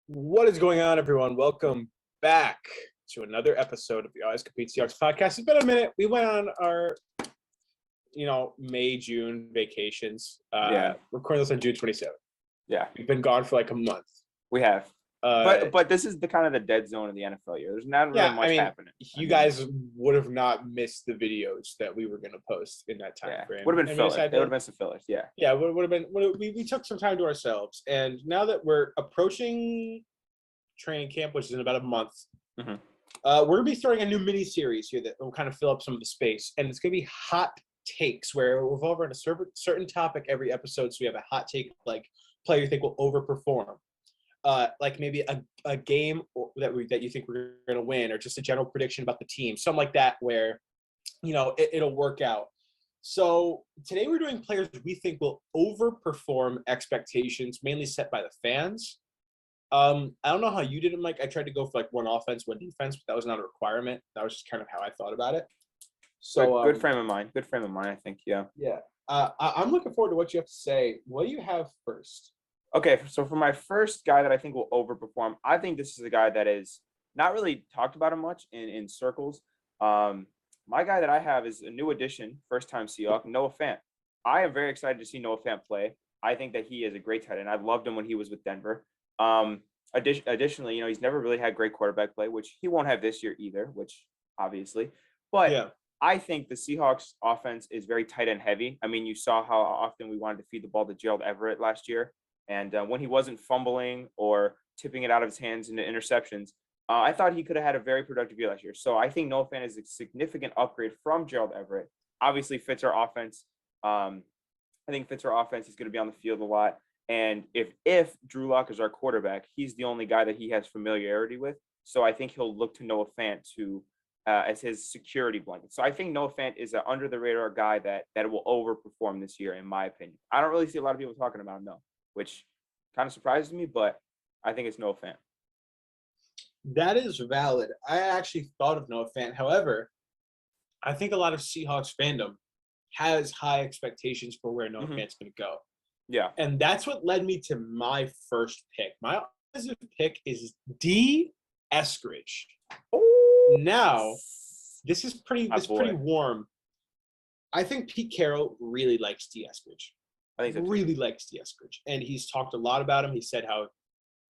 What is going on, everyone? Welcome back to another episode of the Always Compete Seahawks podcast. It's been a minute. We went on our, May, June vacations. Recording this on June 27th. Yeah, We've been gone for like a month. we have. But this is the kind of the dead zone of the NFL year. There's not really much happening. You guys would have not missed the videos that we were going to post in that time frame. Would have been fillers. It would have been some fillers. Yeah. Yeah, would have been. We took some time to ourselves, and now that we're approaching training camp, which is in about a month, we're gonna be starting a new mini series here that will kind of fill up some of the space, and it's gonna be hot takes where we'll revolve around a certain topic every episode. So we have a hot take, like player you think will overperform, like maybe a game that you think we're gonna win, or just a general prediction about the team, something like that, where it'll work out. So today we're doing players we think will overperform expectations, mainly set by the fans. I don't know how you did it, Mike. I tried to go for like one offense, one defense, but that was not a requirement. That was just kind of how I thought about it. So good frame of mind. Good frame of mind, I think. Yeah. Yeah. I'm looking forward to what you have to say. What do you have first? Okay, so for my first guy that I think will overperform, I think this is a guy that is not really talked about much in circles. My guy that I have is a new addition, first-time Seahawk, Noah Fant. I am very excited to see Noah Fant play. I think that he is a great tight end. I loved him when he was with Denver. Additionally, he's never really had great quarterback play, which he won't have this year either, which obviously. But yeah. I think the Seahawks offense is very tight end heavy. I mean, you saw how often we wanted to feed the ball to Gerald Everett last year. And when he wasn't fumbling or tipping it out of his hands into interceptions, I thought he could have had a very productive year last year. So I think Noah Fant is a significant upgrade from Gerald Everett. Obviously fits our offense. I think fits our offense. He's going to be on the field a lot. And if Drew Lock is our quarterback, he's the only guy that he has familiarity with. So I think he'll look to Noah Fant as his security blanket. So I think Noah Fant is an under the radar guy that will overperform this year, in my opinion. I don't really see a lot of people talking about him though, which kind of surprises me, but I think it's Noah Fant. That is valid. I actually thought of Noah Fant. However, I think a lot of Seahawks fandom has high expectations for where Noah Fant's going to go. Yeah. And that's what led me to my first pick. My offensive pick is D. Eskridge. Oh, now, this is pretty warm. I think Pete Carroll really likes D. Eskridge. I think so too. Really likes D. Eskridge. And he's talked a lot about him. He said how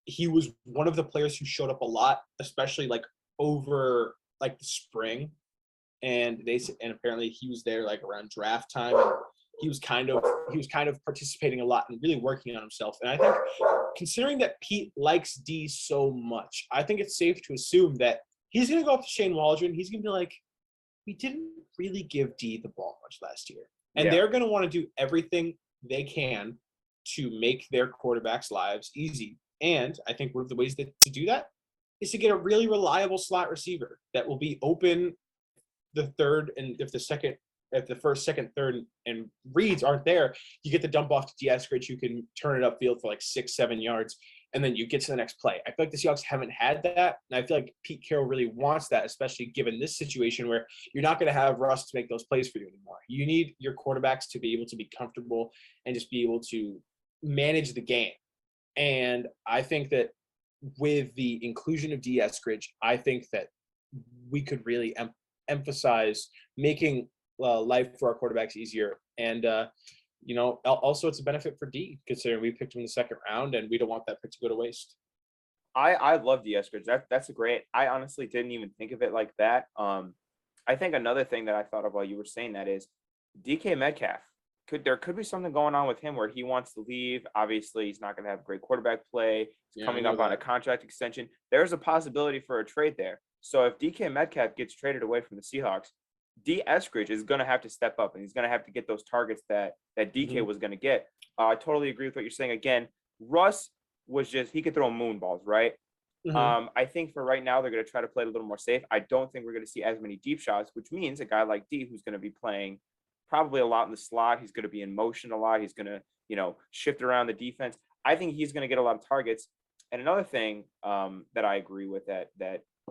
he was one of the players who showed up a lot, especially like over like the spring. And apparently he was there like around draft time. And he was kind of participating a lot and really working on himself. And I think considering that Pete likes D so much, I think it's safe to assume that he's going to go up to Shane Waldron. He's going to be like, we didn't really give D the ball much last year. And they're going to want to do everything they can to make their quarterbacks' lives easy. And I think one of the ways to do that is to get a really reliable slot receiver that will be open the third, and if the first, second, third, and reads aren't there, you get the dump off to D. Eskridge, who can turn it upfield for like 6-7 yards, and then you get to the next play. I feel like the Seahawks haven't had that, and I feel like Pete Carroll really wants that, especially given this situation where you're not going to have Russ to make those plays for you anymore. You need your quarterbacks to be able to be comfortable and just be able to manage the game. And I think that with the inclusion of D. Eskridge, I think that we could really emphasize making life for our quarterbacks easier. And, also it's a benefit for D, considering we picked him in the second round and we don't want that pick to go to waste. I love D. Eskridge. That's a great. I honestly didn't even think of it like that. I think another thing that I thought of while you were saying that is DK Metcalf. There could be something going on with him where he wants to leave. Obviously, he's not going to have great quarterback play. He's coming up on a contract extension. There's a possibility for a trade there. So if DK Metcalf gets traded away from the Seahawks, D. Eskridge is going to have to step up, and he's going to have to get those targets that DK was going to get. I totally agree with what you're saying. Again, Russ was he could throw moon balls, right? I think for right now, they're going to try to play it a little more safe. I don't think we're going to see as many deep shots, which means a guy like D, who's going to be playing probably a lot in the slot. He's going to be in motion a lot. He's going to, shift around the defense. I think he's going to get a lot of targets. And another thing that I agree with that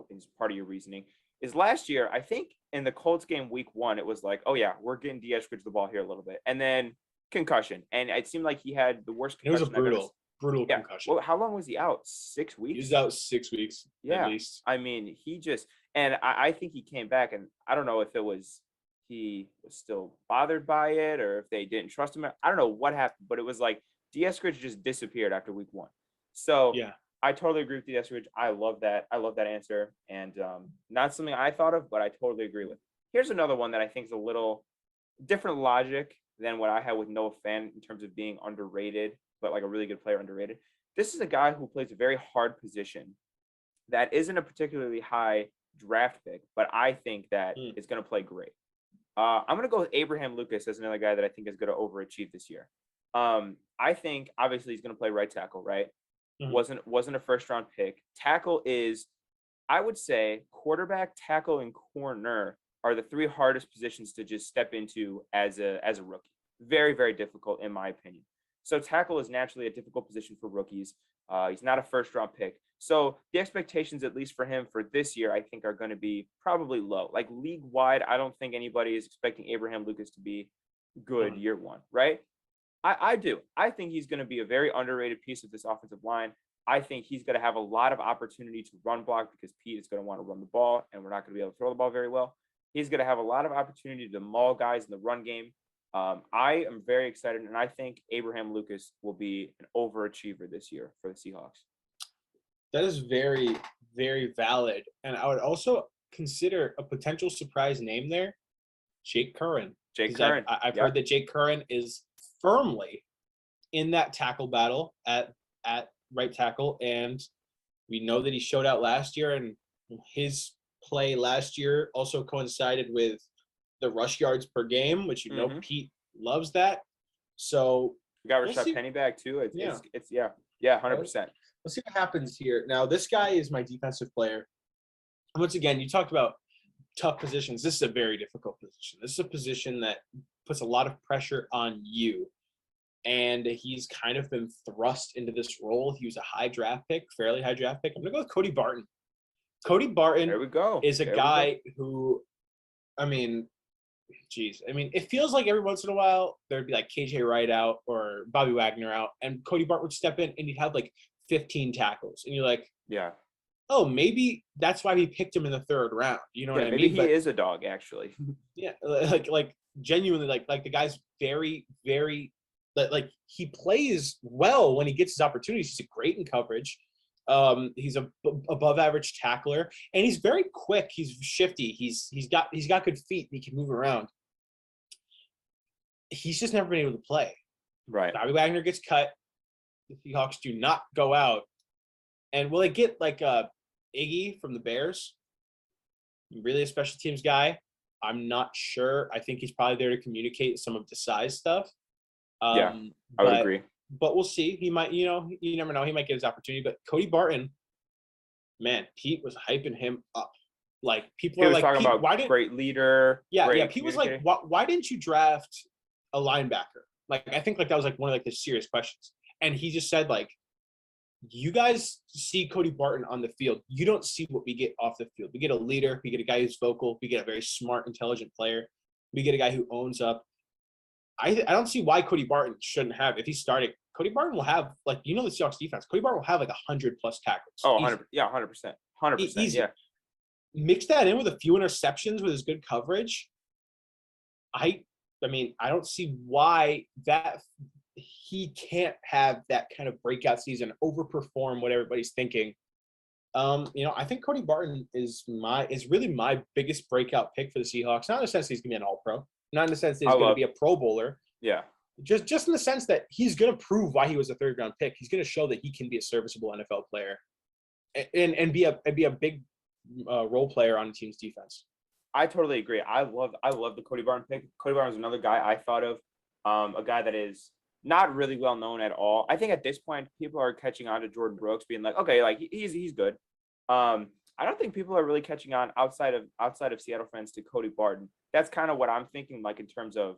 is part of your reasoning is last year, I think in the Colts game week 1, it was like, oh yeah, we're getting D. Eskridge the ball here a little bit. And then concussion. And it seemed like he had the worst concussion. It was brutal. brutal Yeah. concussion. Well, how long was he out? 6 weeks? He was out 6 weeks at least. I mean, he just and I think he came back, and I don't know if it was he was still bothered by it or if they didn't trust him. I don't know what happened, but it was like Eskridge just disappeared after week 1. So Yeah. I totally agree with Eskridge. I love that. I love that answer, and not something I thought of, but I totally agree with. Here's another one that I think is a little different logic than what I had with Noah Fant in terms of being underrated, but like a really good player underrated. This is a guy who plays a very hard position that isn't a particularly high draft pick, but I think that is going to play great. I'm going to go with Abraham Lucas as another guy that I think is going to overachieve this year. I think obviously he's going to play right tackle, right? Wasn't a first round pick. Tackle is, I would say, quarterback, tackle, and corner are the 3 hardest positions to just step into as a rookie. Very, very difficult in my opinion. So tackle is naturally a difficult position for rookies. He's not a first round pick. So the expectations, at least for him for this year, I think are going to be probably low. Like league wide, I don't think anybody is expecting Abraham Lucas to be good year 1, right? I do. I think he's going to be a very underrated piece of this offensive line. I think he's going to have a lot of opportunity to run block because Pete is going to want to run the ball, and we're not going to be able to throw the ball very well. He's going to have a lot of opportunity to maul guys in the run game. I am very excited, and I think Abraham Lucas will be an overachiever this year for the Seahawks. That is very, very valid. And I would also consider a potential surprise name there, Jake Curran. I've heard that Jake Curran is firmly in that tackle battle at right tackle, and we know that he showed out last year, and his play last year also coincided with the rush yards per game, which Pete loves that. So we got Rashad Penny back too. It's 100%. Let's see what happens here. Now, this guy is my defensive player. Once again, you talked about tough positions. This is a very difficult position. This is a position that puts a lot of pressure on you. And he's kind of been thrust into this role. He was a high draft pick, fairly high draft pick. I'm going to go with Cody Barton. Cody Barton is a guy who, it feels like every once in a while there'd be like KJ Wright out or Bobby Wagner out, and Cody Barton would step in and he'd have like 15 tackles. And you're like, yeah. Oh, maybe that's why we picked him in the 3rd round. You know what I mean? Maybe he is a dog, actually. Yeah, like genuinely, like the guy's very, very, he plays well when he gets his opportunities. He's great in coverage. He's a above average tackler, and he's very quick. He's shifty. He's got good feet. He can move around. He's just never been able to play. Right. Bobby Wagner gets cut. The Seahawks do not go out. And will they get like Iggy from the Bears? Really a special teams guy? I'm not sure. I think he's probably there to communicate some of the size stuff. I would agree. But we'll see. He might, you never know. He might get his opportunity. But Cody Barton, man, Pete was hyping him up. Like people he are was like, talking about great leader. Yeah. Pete was like, why didn't you draft a linebacker? Like I think like that was like one of like the serious questions. And he just said like, you guys see Cody Barton on the field. You don't see what we get off the field. We get a leader. We get a guy who's vocal. We get a very smart, intelligent player. We get a guy who owns up. I don't see why Cody Barton shouldn't have, if he's starting, Cody Barton will have, like, the Seahawks defense. Cody Barton will have like 100+ tackles. Oh, 100%. Yeah, 100%. 100%. Easy. Yeah. Mix that in with a few interceptions with his good coverage. I don't see why that he can't have that kind of breakout season, overperform what everybody's thinking. I think Cody Barton is really my biggest breakout pick for the Seahawks. Not in the sense that he's gonna be an All-Pro, not in the sense that he's gonna be a Pro Bowler. Yeah. Just in the sense that he's gonna prove why he was a 3rd round pick. He's gonna show that he can be a serviceable NFL player, and be a big role player on the team's defense. I totally agree. I love the Cody Barton pick. Cody Barton was another guy I thought of, a guy that is not really well known at all. I think at this point people are catching on to Jordan Brooks being like, okay, like he's good. I don't think people are really catching on outside of Seattle fans to Cody Barton. That's kind of what I'm thinking, like in terms of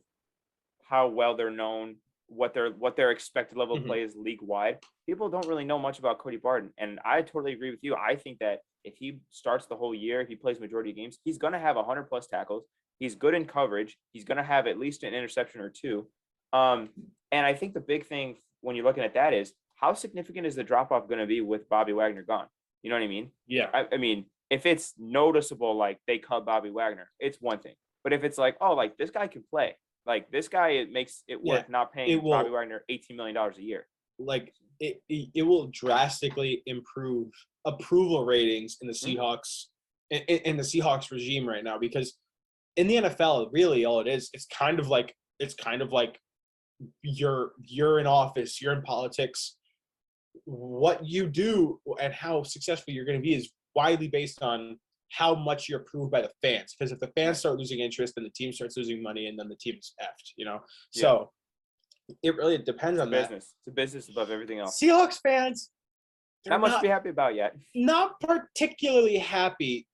how well they're known, what their expected level of play is league wide. People don't really know much about Cody Barton, and I totally agree with you. I think that if he starts the whole year, if he plays majority of games, he's going to have 100+ tackles. He's good in coverage. He's going to have at least an interception or two. And I think the big thing when you're looking at that is how significant is the drop off going to be with Bobby Wagner gone? You know what I mean? Yeah. I mean, if it's noticeable, like they cut Bobby Wagner, it's one thing. But if it's like, oh, like this guy can play, like this guy, it makes it worth not paying Bobby Wagner $18 million a year. Like it will drastically improve approval ratings in the Seahawks in the Seahawks regime right now, because in the NFL, really all it is, it's kind of like you're in office, you're in politics. What you do and how successful you're going to be is widely based on how much you're approved by the fans. Because if the fans start losing interest, then the team starts losing money, and then the team's effed, you know? So it really depends on that. It's a business above everything else. Seahawks fans, not much to be happy about yet. Not particularly happy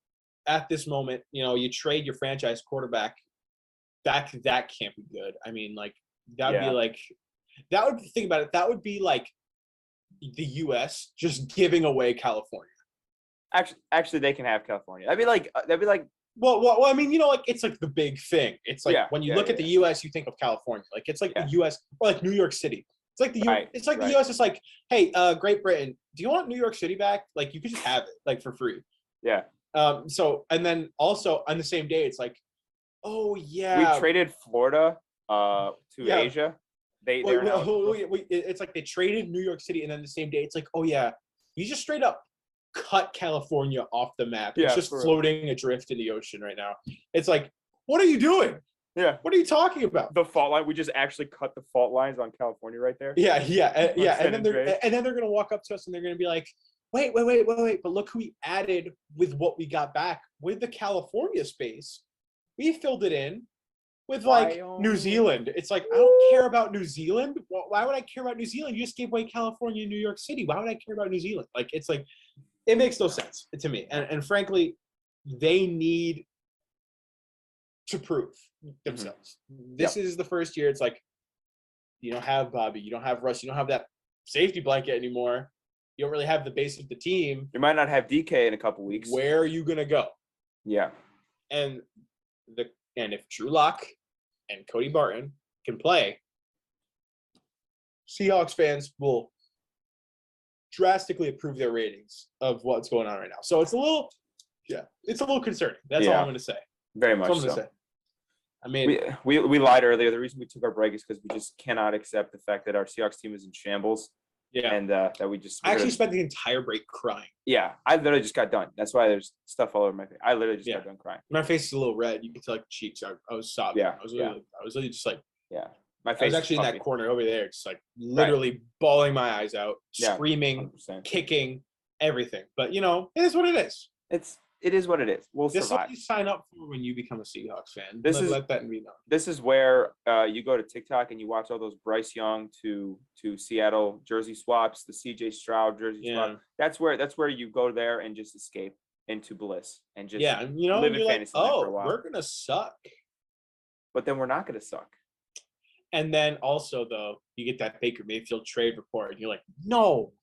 at this moment. You know, you trade your franchise quarterback. That can't be good. I mean, like, that would be like, that would, think about it, that would be like the U.S. just giving away California. Actually, they can have California. That'd be like. Well, I mean, you know, like, it's like the big thing. It's like when you look at the U.S., you think of California. Like, it's like the U.S. or like New York City. It's like the U.S. It's like, hey, Great Britain, do you want New York City back? Like, you could just have it, like, for free. Yeah. So, and then also on the same day, it's like, oh yeah, we traded Florida to Asia. It's like they traded New York City, and then the same day, it's like, oh yeah, you just straight up cut California off the map. It's just floating adrift in the ocean right now. It's like, what are you doing? Yeah. What are you talking about? The fault line. We just actually cut the fault lines on California right there. Yeah. And then they're gonna walk up to us and they're gonna be like, wait. But look who we added with what we got back with the California space. We filled it in with like New Zealand. It's like, I don't care about New Zealand. Why would I care about New Zealand? You just gave away California and New York City. Why would I care about New Zealand? Like, it's like, it makes no sense to me. And frankly, they need to prove themselves. This is the first year. It's like, you don't have Bobby, you don't have Russ, you don't have that safety blanket anymore. You don't really have the base of the team. You might not have DK in a couple weeks. Where are you gonna go? Yeah. And if Drew Lock and Cody Barton can play, Seahawks fans will drastically improve their ratings of what's going on right now. So it's a little concerning. That's all I'm going to say. Very much so. I mean, we lied earlier. The reason we took our break is because we just cannot accept the fact that our Seahawks team is in shambles. Yeah. And that we just I actually spent the entire break crying. Yeah. I literally just got done. That's why there's stuff all over my face. I literally just got done crying. My face is a little red. You can tell, like, cheeks. I was sobbing. Yeah. I was literally just like, my face I was actually in that corner over there, just like literally bawling my eyes out, screaming, 100%. Kicking, everything. But, you know, it is what it is. It is what it is. We'll survive. This is what you sign up for when you become a Seahawks fan. Let that be known. This is where you go to TikTok and you watch all those Bryce Young to Seattle jersey swaps, the CJ Stroud jersey swap. That's where you go there and just escape into bliss and just live in fantasy land for a while. We're gonna suck. But then we're not gonna suck. And then also, though, you get that Baker Mayfield trade report, and you're like, no.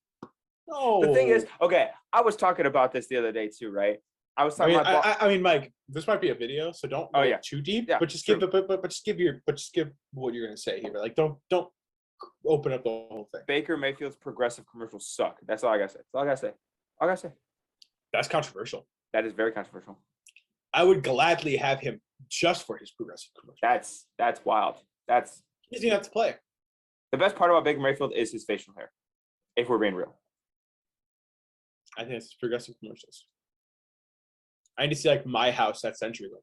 The thing is, okay, I was talking about this the other day too, right? I was talking about. I mean, Mike, this might be a video, so don't go too deep. Yeah, but just give what you're gonna say here. Like, don't open up the whole thing. Baker Mayfield's progressive commercials suck. That's all I gotta say. That's controversial. That is very controversial. I would gladly have him just for his progressive commercials. That's wild. He doesn't have to play. The best part about Baker Mayfield is his facial hair, if we're being real. I think it's progressive commercials. I need to see, like, my house at CenturyLink.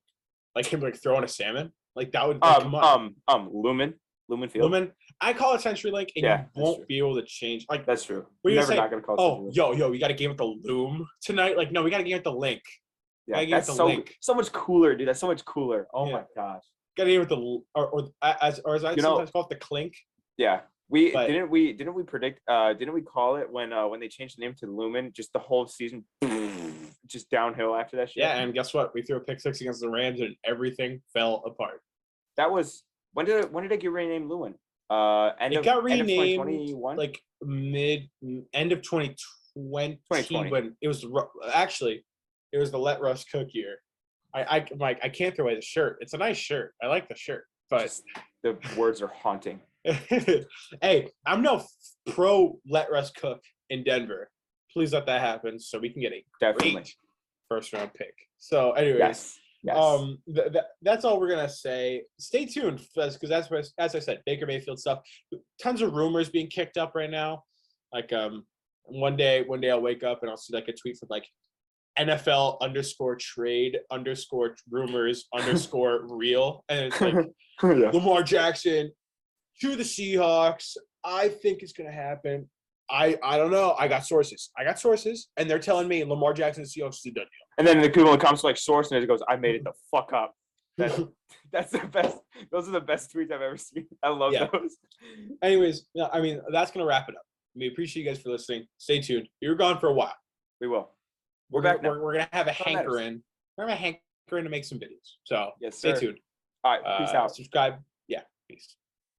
Like him, like, throwing a salmon. Like, that would come on. Lumen Field. Lumen. I call it CenturyLink, and you won't be able to change. Like, that's true. We're never not gonna call it. Yo, we got a game with the Loom tonight. Like, no, we got a game with the Link. Yeah, that's so much cooler, dude. That's so much cooler. Oh my gosh. Got a game with the as I sometimes call it the Clink. Yeah. Didn't we predict didn't we call it when they changed the name to Lumen, just the whole season just downhill after that shit? Yeah, and guess what? We threw a pick six against the Rams and everything fell apart. That was when did it get renamed Lumen? End of 2021? Like end of 2020 when it was it was the Let Russ Cook year. I can't throw away the shirt. It's a nice shirt. I like the shirt, but just, the words are haunting. Hey, I'm no pro let Russ cook in Denver. Please let that happen so we can get a Definitely. great first round pick. So, anyways, Yes. Yes. that's all we're gonna say. Stay tuned because that's what, as I said, Baker Mayfield stuff. Tons of rumors being kicked up right now. Like one day I'll wake up and I'll see like a tweet from like NFL _trade _rumors _real, and it's like Yeah. Lamar Jackson to the Seahawks. I think it's gonna happen. I don't know. I got sources, and they're telling me Lamar Jackson and Seahawks is a done deal. And then the people that comes to like source and it goes, I made it the fuck up. That's the best. Those are the best tweets I've ever seen. I love those. Anyways, I mean, that's going to wrap it up. We appreciate you guys for listening. Stay tuned. You're gone for a while. We will. We're back gonna, now. we're going to have a hankering. We're going to have a hankering to make some videos. So Yes, stay sir. tuned. All right. Peace out. Subscribe. Yeah. Peace.